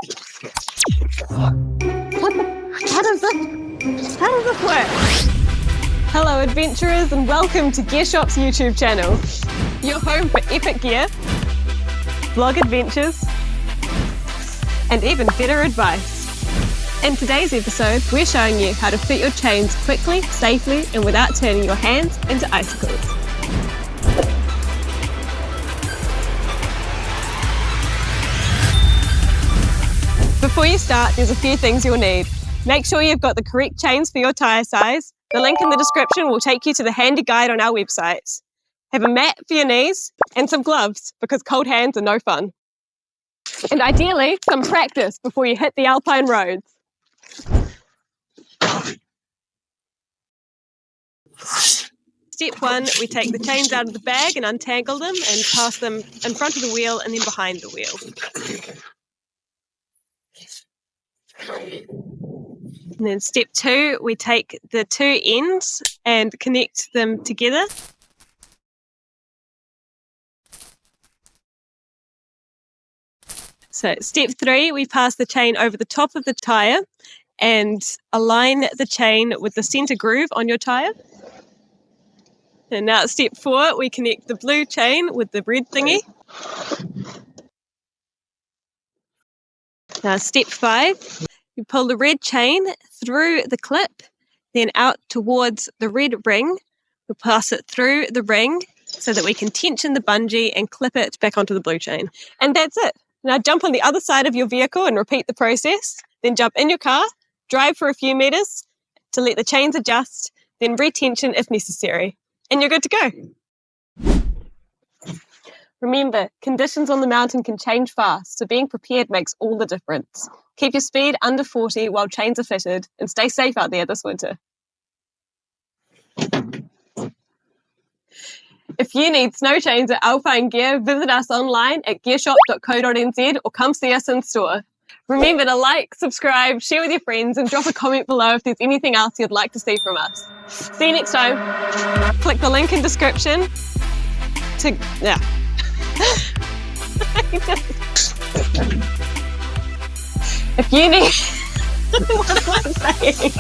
How does this work? Hello adventurers and welcome to Gearshop's YouTube channel. Your home for epic gear, vlog adventures, and even better advice. In today's episode, we're showing you how to fit your chains quickly, safely, and without turning your hands into icicles. Before you start, there's a few things you'll need. Make sure you've got the correct chains for your tyre size. The link in the description will take you to the handy guide on our website. Have a mat for your knees and some gloves because cold hands are no fun. And ideally, some practice before you hit the alpine roads. Step 1, we take the chains out of the bag and untangle them and pass them in front of the wheel and then behind the wheel. And then step 2, we take the two ends and connect them together. So step 3, we pass the chain over the top of the tyre and align the chain with the centre groove on your tyre. And now at step 4, we connect the blue chain with the red thingy. Now step 5, you pull the red chain through the clip, then out towards the red ring. We'll pass it through the ring so that we can tension the bungee and clip it back onto the blue chain. And that's it. Now jump on the other side of your vehicle and repeat the process. Then jump in your car, drive for a few metres to let the chains adjust, then retension if necessary. And you're good to go. Remember, conditions on the mountain can change fast, so being prepared makes all the difference. Keep your speed under 40 while chains are fitted, and stay safe out there this winter. If you need snow chains or alpine gear, visit us online at gearshop.co.nz or come see us in store. Remember to like, subscribe, share with your friends, and drop a comment below if there's anything else you'd like to see from us. See you next time. Click the link in description to... yeah. If you need... what am I saying?